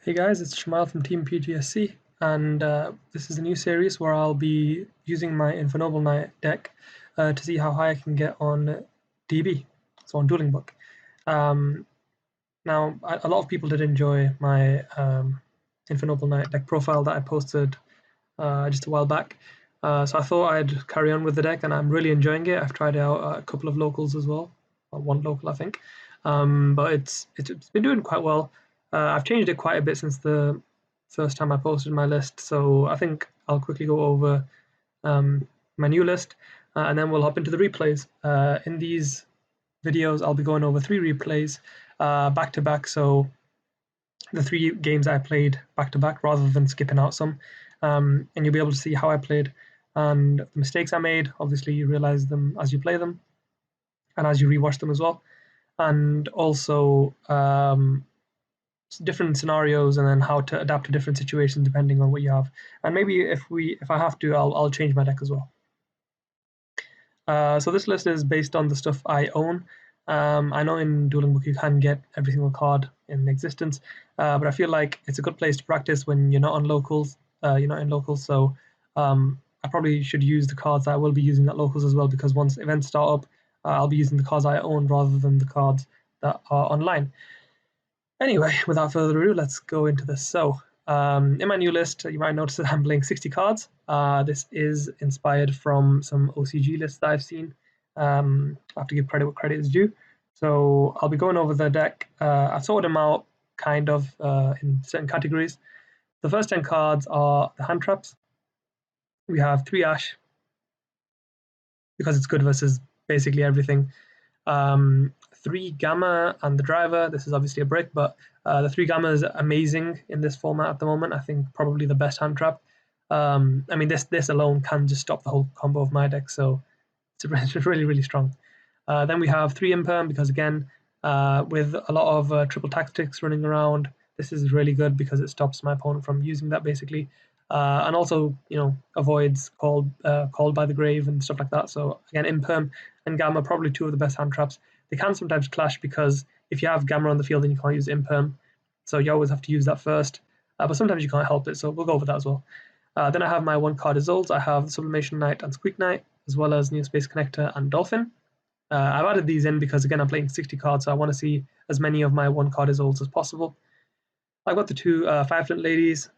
Hey guys, it's Shumail from Team PGSC, and this is a new series where I'll be using my Infenoble deck to see how high I can get on DB, so on Dueling Book. Um, a lot of people did enjoy my Infenoble deck profile that I posted just a while back, so I thought I'd carry on with the deck, and I'm really enjoying it. I've tried out a couple of locals as well, or one local I think, but it's been doing quite well. I've changed it quite a bit since the first time I posted my list, so I think I'll quickly go over my new list, and then we'll hop into the replays. In these videos, I'll be going over 3 replays back to back, so the 3 games I played back to back rather than skipping out some, and you'll be able to see how I played and the mistakes I made. Obviously, you realize them as you play them and as you rewatch them as well, and also different scenarios and then how to adapt to different situations depending on what you have. And maybe if I have to, I'll change my deck as well. So this list is based on the stuff I own. I know in Dueling Book you can get every single card in existence, but I feel like it's a good place to practice when you're not on locals. You're not in locals, so I probably should use the cards that I will be using at locals as well, because once events start up, I'll be using the cards I own rather than the cards that are online. Anyway, without further ado, let's go into this. So, in my new list, you might notice that I'm playing 60 cards. This is inspired from some OCG lists that I've seen. I have to give credit where credit is due. So I'll be going over the deck. I've sorted them out kind of in certain categories. The first 10 cards are the hand traps. We have 3 Ash, because it's good versus basically everything. 3 Gamma and the Driver. This is obviously a brick, but the 3 Gamma is amazing in this format at the moment. I think probably the best hand trap. I mean, this alone can just stop the whole combo of my deck, so it's really, really strong. Then we have 3 Imperm, because again, with a lot of triple tactics running around, this is really good because it stops my opponent from using that basically. And also, avoids called by the grave and stuff like that. So again, Imperm and Gamma, probably 2 of the best hand traps. They can sometimes clash because if you have Gamma on the field, then you can't use Imperm. So you always have to use that first. But sometimes you can't help it, so we'll go over that as well. Then I have my 1-card Isoldes. I have Sublimation Knight and Squeak Knight, as well as Neo Space Connector and Dolphin. I've added these in because, again, I'm playing 60 cards, so I want to see as many of my 1-card Isoldes as possible. I've got the 2 Fireflint Ladies.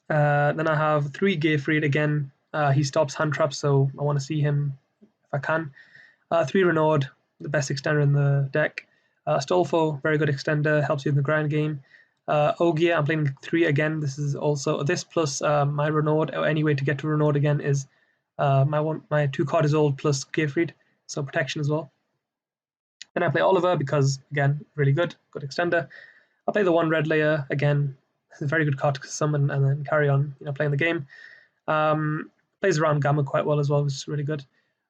Then I have 3 Gayfried. Again, he stops hand traps, so I want to see him if I can. 3 Renaud, the best extender in the deck. Stolfo, very good extender, helps you in the grind game. Ogier, I'm playing 3 again. This is also this plus my Renaud, or any way to get to Renaud again is my 2-card Isolde plus Gayfried, so protection as well. Then I play Oliver because, again, really good extender. I play the 1 Red Layer again. It's a very good card to summon and then carry on, playing the game. Plays around Gamma quite well as well, which is really good.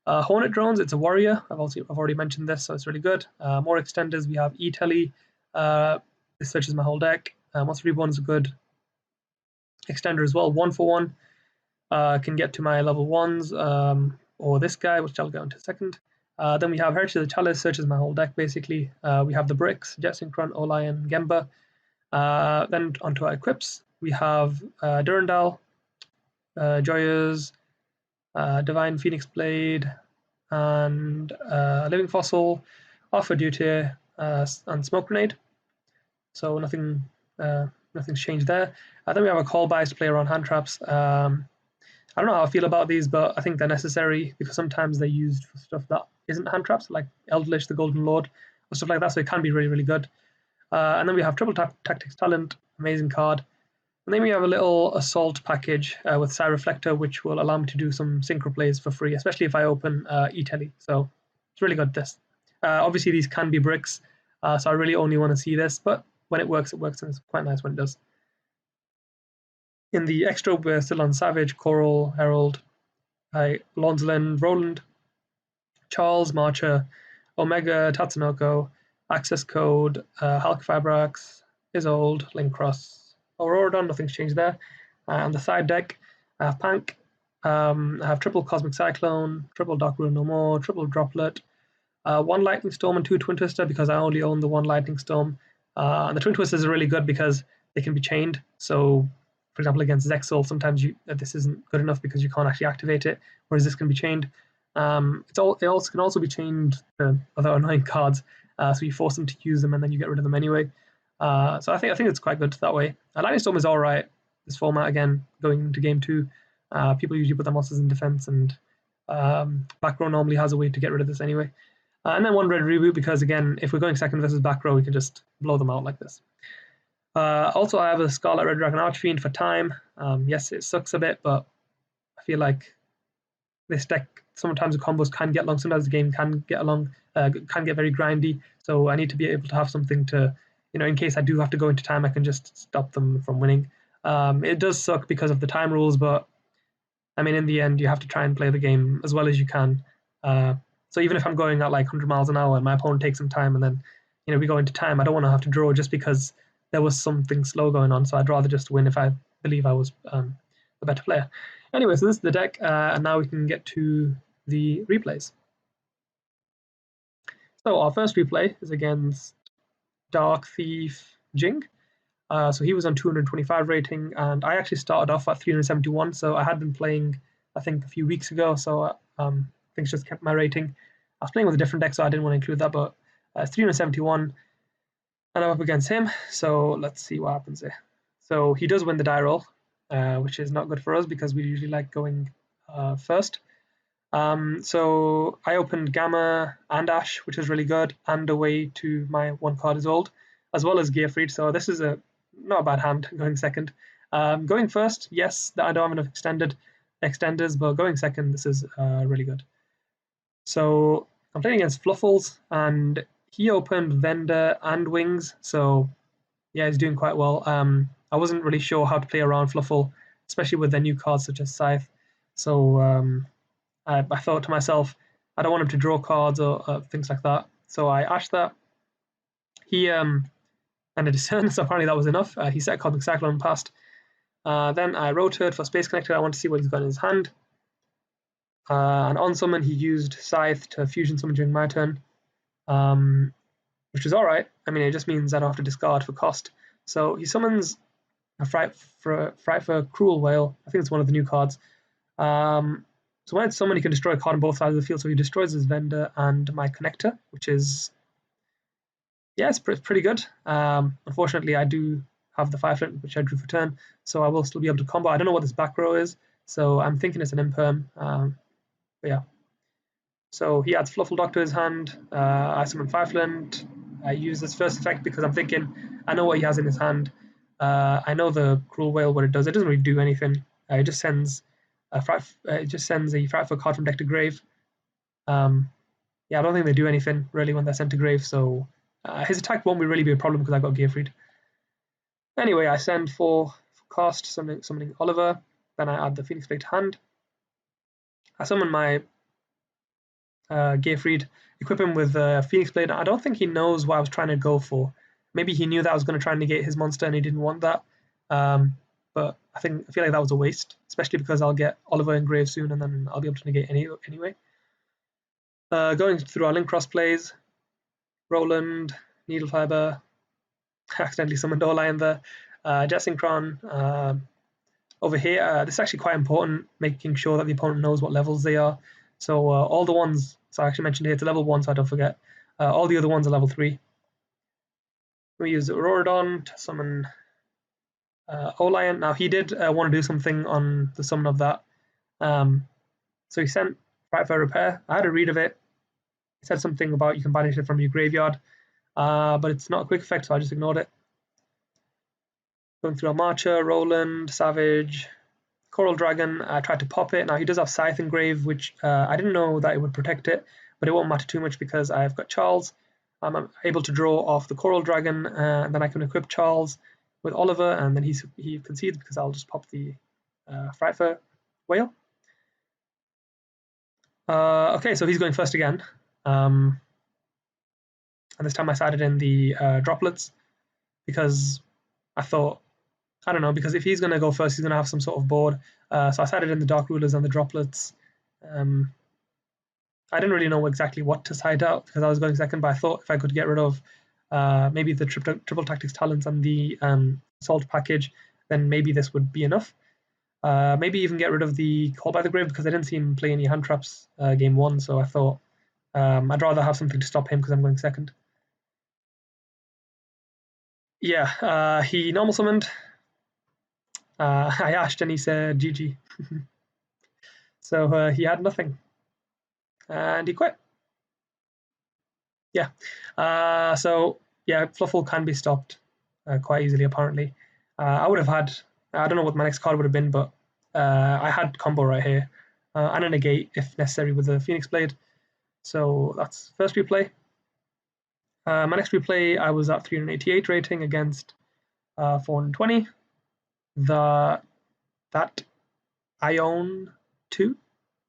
Hornet Drones, it's a warrior. I've already mentioned this, so it's really good. More extenders, we have E-Telly. This searches my whole deck. Once Reborn is a good extender as well. 1 for 1. Can get to my level 1s, or this guy, which I'll go into in a second. Then we have Heritage of the Chalice, searches my whole deck basically. We have the bricks, Jet Synchron, Olion, Gemba. Then onto our equips, we have Durandal, Joyas, Divine Phoenix Blade, and Living Fossil, Offer Duty, and Smoke Grenade. So nothing's changed there. Then we have a call buys to play around hand traps. I don't know how I feel about these, but I think they're necessary because sometimes they're used for stuff that isn't hand traps, like Eldritch, the Golden Lord, or stuff like that. So it can be really, really good. And then we have Triple Tactics Talent, amazing card. And then we have a little Assault package with Psy Reflector, which will allow me to do some synchro plays for free, especially if I open E-Telly. So it's really good, this. Obviously, these can be bricks, so I really only want to see this, but when it works, and it's quite nice when it does. In the extra, we're still on Savage, Coral, Herald, Lonzland, Roland, Charles, Marcher, Omega, Tatsunoko, Access Code, Hulk Fabrax, Isolde, Linkcross, Auroradon, nothing's changed there. On the side deck, I have Pank, I have triple Cosmic Cyclone, triple Dark Rune No More, triple Droplet, 1 Lightning Storm and 2 Twin Twister because I only own the 1 Lightning Storm. And the Twin Twisters are really good because they can be chained. So, for example, against Zexal, sometimes this isn't good enough because you can't actually activate it, whereas this can be chained. It also can also be chained to other annoying cards, so you force them to use them and then you get rid of them anyway. So I think it's quite good that way. Lightning Storm is all right. This format again, going into game 2, people usually put their monsters in defense, and back row normally has a way to get rid of this anyway. And then 1 red reboot because again, if we're going second versus back row, we can just blow them out like this. Also, I have a Scarlet Red Dragon Archfiend for time. Yes, it sucks a bit, but I feel like this deck sometimes the combos can get long. Sometimes the game can get very grindy. So I need to be able to have something to, in case I do have to go into time, I can just stop them from winning. It does suck because of the time rules, but I mean, in the end, you have to try and play the game as well as you can. So even if I'm going at like 100 miles an hour and my opponent takes some time and then, we go into time, I don't want to have to draw just because there was something slow going on. So I'd rather just win if I believe I was the better player. Anyway, so this is the deck, and now we can get to the replays. So our first replay is against Dark Thief Jing. So he was on 225 rating, and I actually started off at 371. So I had been playing, I think, a few weeks ago. So things just kept my rating. I was playing with a different deck, so I didn't want to include that. But it's 371, and I'm up against him. So let's see what happens here. So he does win the die roll, which is not good for us because we usually like going first. So I opened Gamma and Ash, which is really good, and a way to my 1 card is old, as well as Gearfried. So this is not a bad hand going second. Going first, yes, I don't have enough extenders, but going second, this is really good. So I'm playing against Fluffles, and he opened Vendor and Wings. So yeah, he's doing quite well. I wasn't really sure how to play around Fluffle, especially with their new cards such as Scythe. So I thought to myself, I don't want him to draw cards or things like that. So I ashed that. He and a Discern, so apparently that was enough. He set Cosmic Cyclone past. Then I rotated for Space Connector. I want to see what he's got in his hand. And on summon, he used Scythe to fusion summon during my turn, which is all right. I mean, it just means I don't have to discard for cost. So he summons a Fright for Cruel Whale. I think it's one of the new cards. So when it's summon, he can destroy a card on both sides of the field. So he destroys his Vendor and my Connector, which is, yeah, it's pretty good. Unfortunately, I do have the 5 flint, which I drew for turn, so I will still be able to combo. I don't know what this back row is, so I'm thinking it's an imperm. But yeah. So he adds Fluffle Dock to his hand. I summon 5 flint. I use this first effect because I'm thinking I know what he has in his hand. I know the Cruel Whale, what it does. It doesn't really do anything. It just sends a Frightful card from deck to grave. Yeah, I don't think they do anything really when they're sent to grave. So his attack won't really be a problem because I got Gearfried. Anyway, I send for cost, summoning Oliver. Then I add the Phoenix Blade to hand. I summon my Gearfried, equip him with Phoenix Blade. I don't think he knows what I was trying to go for. Maybe he knew that I was going to try and negate his monster and he didn't want that. But I feel like that was a waste, especially because I'll get Oliver in grave soon and then I'll be able to negate anyway. Going through our link cross plays, Roland, Needle Fiber, accidentally summoned Orlion there, Jet Synchron. Over here, this is actually quite important, making sure that the opponent knows what levels they are. So all the ones, so I actually mentioned here, it's a level 1, so I don't forget. All the other ones are level 3. We use Auroradon to summon Orlion. Now he did want to do something on the summon of that. So he sent Frightful Repair. I had a read of it. It said something about you can banish it from your graveyard, but it's not a quick effect, so I just ignored it. Going through a Marcher, Roland, Savage, Coral Dragon. I tried to pop it. Now he does have Scythe and Grave, which I didn't know that it would protect it, but it won't matter too much because I've got Charles. I'm able to draw off the Coral Dragon, and then I can equip Charles with Oliver, and then he concedes because I'll just pop the Frightful Whale. Okay, so he's going first again. And this time I sided in the droplets because I thought, I don't know, because if he's going to go first, he's going to have some sort of board. So I sided in the Dark Rulers and the droplets. I didn't really know exactly what to side out because I was going second, but I thought if I could get rid of maybe the triple tactics talents and the assault package, then maybe this would be enough. Maybe even get rid of the Call by the Grave because I didn't see him play any hand traps game one, so I thought I'd rather have something to stop him because I'm going second. Yeah, he normal summoned. I asked and he said GG. So he had nothing. And he quit. Yeah. So yeah, Fluffle can be stopped quite easily, apparently. I would have had, I don't know what my next card would have been, but I had combo right here. And a negate if necessary with the Phoenix Blade. So that's first replay. My next replay, I was at 388 rating against 420. That I own 2,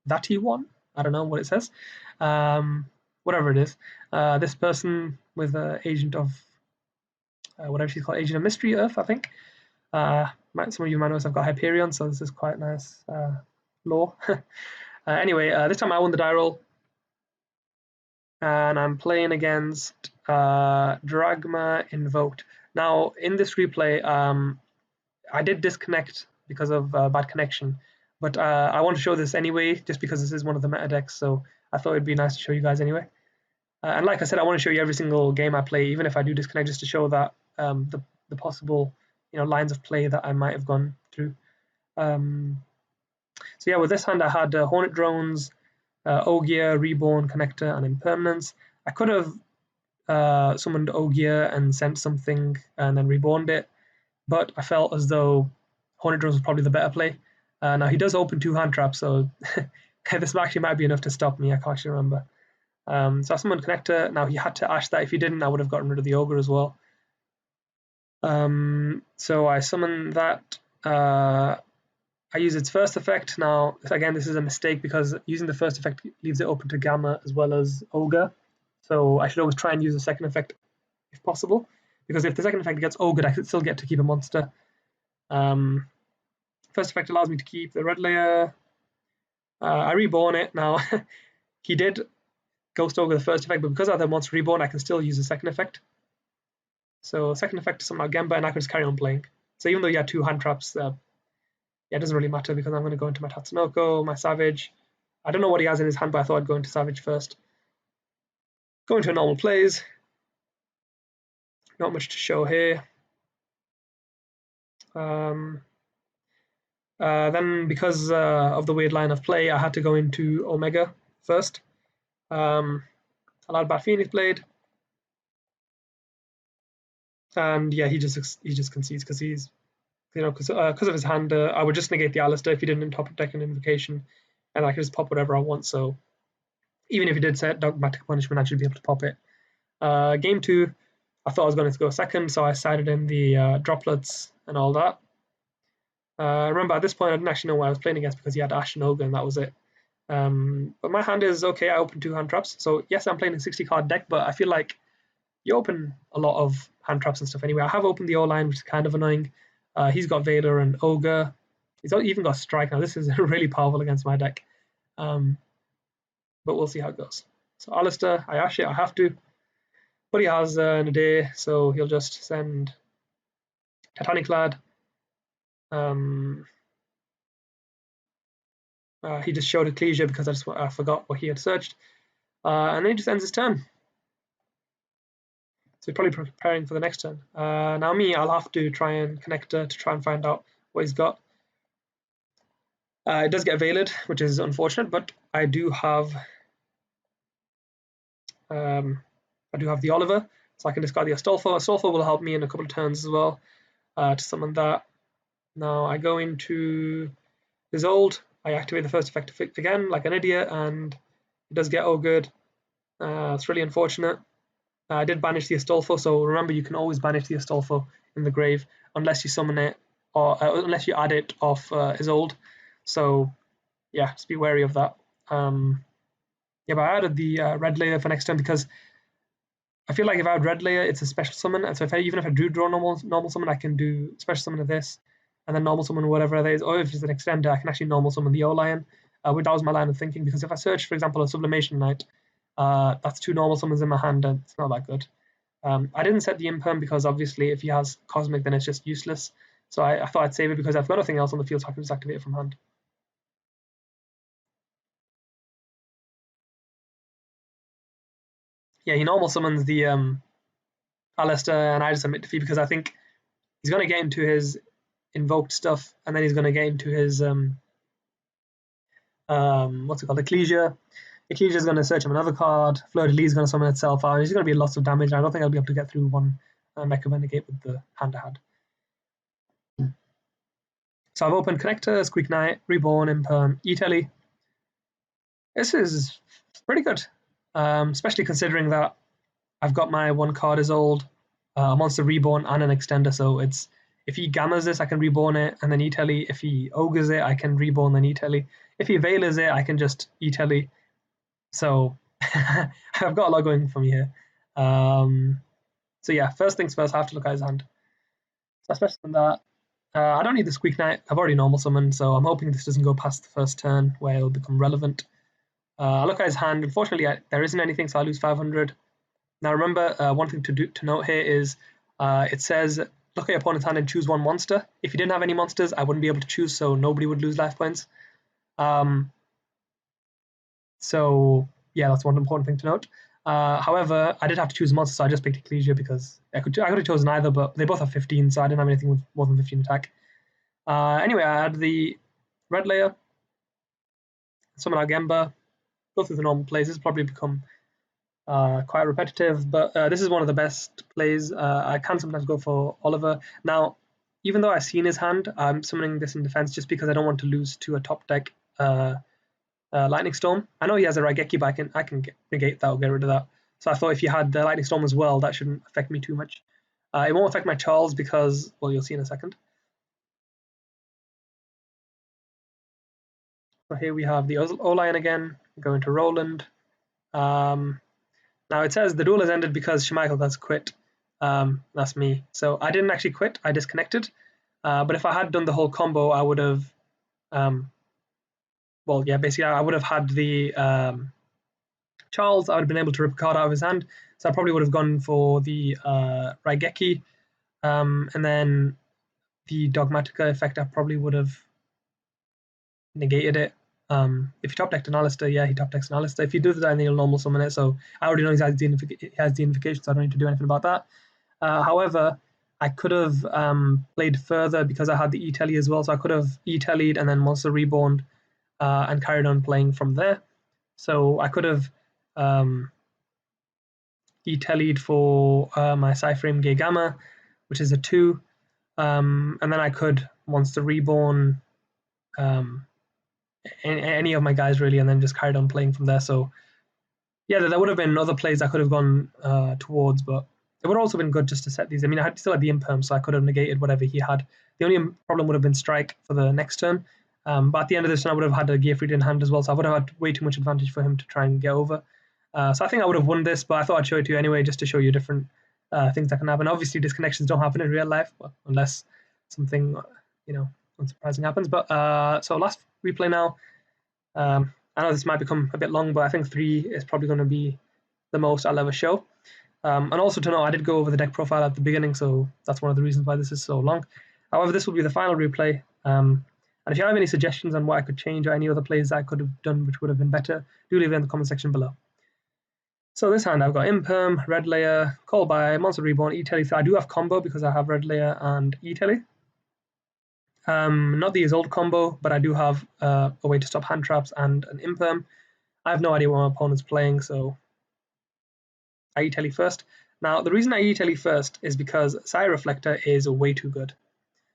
that he won. I don't know what it says. Whatever it is. This person with agent of whatever she's called, agent of mystery Earth, I think. Some of you might know I've got Hyperion, so this is quite nice lore. Anyway, this time I won the die roll, and I'm playing against Dragma Invoked. Now, in this replay, I did disconnect because of bad connection, but I want to show this anyway, just because this is one of the meta decks, so I thought it'd be nice to show you guys anyway. And like I said, I want to show you every single game I play, even if I do disconnect, just to show that the possible lines of play that I might have gone through. So yeah, with this hand I had Hornet Drones, Ogier, Reborn, Connector, and Impermanence. I could have summoned Ogier and sent something and then reborned it, but I felt as though Hornet Drones was probably the better play. Now he does open 2 hand traps, so this actually might be enough to stop me. I can't actually remember. So I summoned Connector. Now he had to ash that. If he didn't, I would have gotten rid of the Ogre as well. So I summoned that. I use its first effect. Now, again, this is a mistake because using the first effect leaves it open to Gamma as well as Ogre. So I should always try and use the second effect if possible, because if the second effect gets Ogre, I could still get to keep a monster. First effect allows me to keep the red layer. I reborn it. Now, he did Ghost Ogre the first effect, but because I have the monster reborn, I can still use the second effect. So second effect is somehow Gemba, and I can just carry on playing. So even though you had 2 hand traps, yeah, it doesn't really matter because I'm going to go into my Tatsunoko, my Savage. I don't know what he has in his hand, but I thought I'd go into Savage first. Go into normal plays. Not much to show here. Then because of the weird line of play, I had to go into Omega first. Allowed Bat Phoenix Blade. And yeah, he just concedes because he's, because of his hand, I would just negate the Alistair if he didn't top deck an Invocation, and I could just pop whatever I want. So even if he did set Dogmatic Punishment, I should be able to pop it. Game 2, I thought I was going to go second, so I sided in the droplets and all that. Remember, at this point, I didn't actually know what I was playing against because he had Ash and Ogre, and that was it. But my hand is okay. I opened 2 hand traps. So yes, I'm playing a 60-card deck, but I feel like you open a lot of hand traps and stuff anyway. I have opened the O-line, which is kind of annoying. He's got Vader and Ogre. He's even got Strike. Now, this is really powerful against my deck. But we'll see how it goes. So Alistair, I ash it. I have to. But he has Nadir, so he'll just send Titanic Lad. He just showed Ecclesia because I forgot what he had searched. And then he just ends his turn. So he's probably preparing for the next turn. Now me, I'll have to try and connect to try and find out what he's got. It does get Veiled, which is unfortunate, but I do have the Oliver, so I can discard the Astolfo. Astolfo will help me in a couple of turns as well to summon that. Now I go into his old. I activate the first effect again, like an idiot, and it does get Ogred. It's really unfortunate. I did banish the Astolfo, so remember you can always banish the Astolfo in the grave unless you summon it or unless you add it off his old. So yeah, just be wary of that. Yeah, but I added the red layer for next turn because I feel like if I had red layer, it's a special summon, and so even if I do draw normal summon, I can do special summon of this, and then normal summon whatever that is, or if it's an extender, I can actually normal summon the O-Lion. That was my line of thinking, because if I search, for example, a Sublimation Knight, that's 2 normal summons in my hand, and it's not that good. I didn't set the imperm because obviously if he has Cosmic, then it's just useless. So I thought I'd save it because I've got nothing else on the field, so I can just activate it from hand. Yeah, he normal summons the Alistair, and I just submit defeat because I think he's going to get into his invoked stuff, and then he's going to get into his what's it called, Ecclesia. Ecclesia is going to search him another card. Fleur de Lis is going to summon itself out. There's going to be lots of damage. I don't think I'll be able to get through one Mecha Renegade with the hand I had. So I've opened Connector, Squeak Knight, Reborn, Imperm, E-Telly. This is pretty good, especially considering that I've got my one card is old, a Monster Reborn, and an Extender. So it's if he Gammas this, I can Reborn it, and then E-Telly. If he Ogres it, I can Reborn, then E-Telly. If he Veilers it, I can just E-Telly. So I've got a lot going for me here. So yeah, first things first, I have to look at his hand. So especially from that, I don't need the Squeak Knight. I've already normal summoned, so I'm hoping this doesn't go past the first turn where it'll become relevant. I look at his hand. Unfortunately, there isn't anything, so I lose 500. Now remember, one thing to note here is it says look at your opponent's hand and choose one monster. If you didn't have any monsters, I wouldn't be able to choose, so nobody would lose life points. So yeah, that's one important thing to note. However, I did have to choose a monster, so I just picked Ecclesia because I could have chosen either, but they both have 15, so I didn't have anything with more than 15 attack. Anyway, I had the red layer, summon out Gemba, go through the normal plays. This has probably become quite repetitive, but this is one of the best plays. I can sometimes go for Oliver. Now, even though I've seen his hand, I'm summoning this in defense just because I don't want to lose to a top deck Lightning Storm. I know he has a Raigeki, but I can negate that or get rid of that. So I thought if you had the Lightning Storm as well, that shouldn't affect me too much. It won't affect my Charles because, well, you'll see in a second. So here we have the O-Lion again, going to Roland. Now it says the duel has ended because Shumail has quit. That's me. So I didn't actually quit, I disconnected. But if I had done the whole combo, I would have well, yeah, basically I would have had the Charles. I would have been able to rip a card out of his hand. So I probably would have gone for the Raigeki. And then the Dogmatica effect, I probably would have negated it. If he top decked an Alistair, yeah, he top decks an Alistair. If he does that, then he'll normal summon it. So I already know he has the unification, so I don't need to do anything about that. However, I could have played further because I had the E-Telly as well. So I could have E-Tellied and then Monster Reborn and carried on playing from there. So I could have E-Tellied for my Cyframe Gay Gamma, which is a 2. And then I could Monster Reborn any of my guys really, and then just carried on playing from there. So yeah, there would have been other plays I could have gone towards, but it would have also been good just to set these. I mean, I still had the imperm, so I could have negated whatever he had. The only problem would have been strike for the next turn. But at the end of this turn, I would have had a Gearfried in hand as well, so I would have had way too much advantage for him to try and get over. So I think I would have won this, but I thought I'd show it to you anyway, just to show you different things that can happen. Obviously, disconnections don't happen in real life, well, unless something, unsurprising happens. But so last replay now. I know this might become a bit long, but I think 3 is probably going to be the most I'll ever show. And also to know, I did go over the deck profile at the beginning, so that's one of the reasons why this is so long. However, this will be the final replay. And if you have any suggestions on what I could change or any other plays that I could have done which would have been better, do leave it in the comment section below. So this hand, I've got Imperm, Red Layer, Call by, Monster Reborn, E-Telly. So I do have combo because I have Red Layer and E-Telly. Not the old combo, but I do have a way to stop hand traps and an Imperm. I have no idea what my opponent's playing, so I E-Telly first. Now, the reason I E-Telly first is because Sire Reflector is way too good.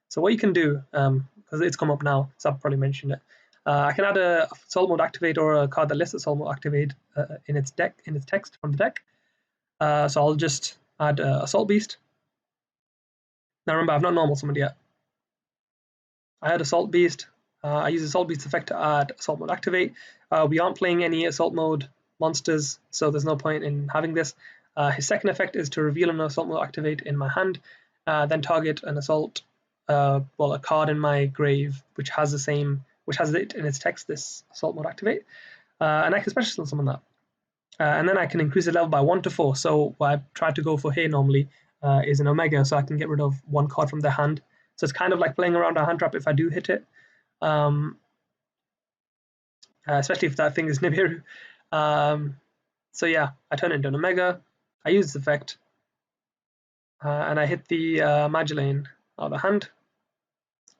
So what you can do, because it's come up now, so I've probably mentioned it, I can add a Assault Mode Activate or a card that lists Assault Mode Activate in its text from the deck. So I'll just add Assault Beast. Now remember, I've not normal summoned yet. I had Assault Beast. I use Assault Beast effect to add Assault Mode Activate. We aren't playing any Assault Mode monsters, so there's no point in having this. His second effect is to reveal an Assault Mode Activate in my hand, then target an Assault, a card in my grave which has it in its text, this Assault Mode Activate, and I can special summon that. and then I can increase the level by 1 to 4. So what I try to go for here normally is an Omega, so I can get rid of one card from their hand. So it's kind of like playing around a hand trap if I do hit it, especially if that thing is Nibiru. So yeah, I turn it into an Omega, I use this effect, and I hit the Magellane out of the hand.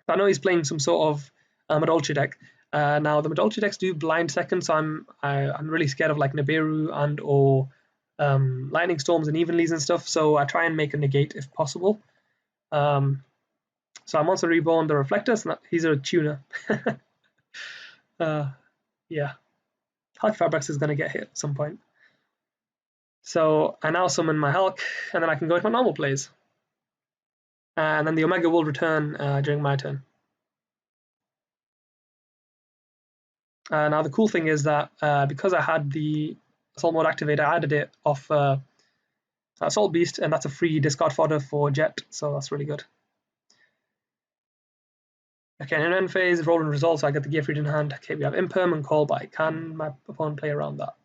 I know he's playing some sort of Madolche deck. Now the Madolche decks do blind second, so I'm really scared of like Nibiru and or lightning storms and evenlies and stuff. So I try and make a negate if possible. So I'm also reborn the Reflectors. He's a tuner. Yeah, Hulk Fabrics is going to get hit at some point. So I now summon my Hulk, and then I can go into my normal plays. And then the Omega will return during my turn. Now the cool thing is that because I had the Assault mode activated, I added it off Assault Beast, and that's a free discard fodder for Jet, so that's really good. Okay, in end phase, roll and resolve, so I get the Gearfried in hand. Okay, we have Imperm and Call, but can my opponent play around that?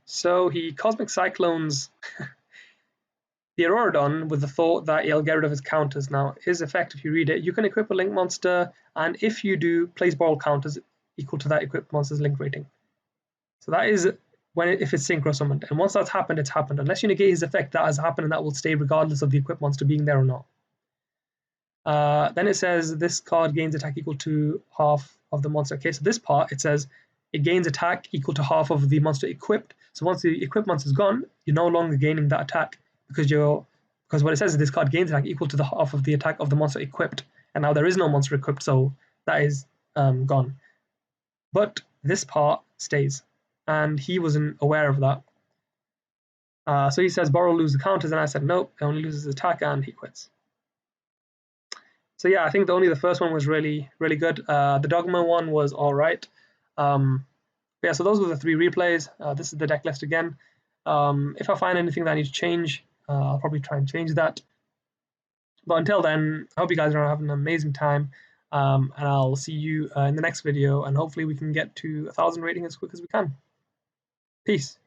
So he Cosmic Cyclones the Auroradon with the thought that he'll get rid of his counters. Now, his effect, if you read it, you can equip a link monster, and if you do, place borrow counters equal to that equipped monster's link rating. So that is if it's synchro summoned. And once that's happened, it's happened. Unless you negate his effect, that has happened, and that will stay regardless of the equipped monster being there or not. Then it says this card gains attack equal to half of the monster. Okay, so this part, it says it gains attack equal to half of the monster equipped. So once the equipped monster is gone, you're no longer gaining that attack because what it says is this card gains attack equal to the half of the attack of the monster equipped. And now there is no monster equipped, so that is gone. But this part stays, and he wasn't aware of that. So he says borrow, lose the counters, and I said nope, it only loses attack, and he quits. So yeah, I think only the first one was really, really good. The Dogma one was all right. Yeah, so those were the 3 replays. This is the deck list again. If I find anything that I need to change, I'll probably try and change that. But until then, I hope you guys are having an amazing time. And I'll see you in the next video, and hopefully we can get to 1,000 rating as quick as we can. Peace.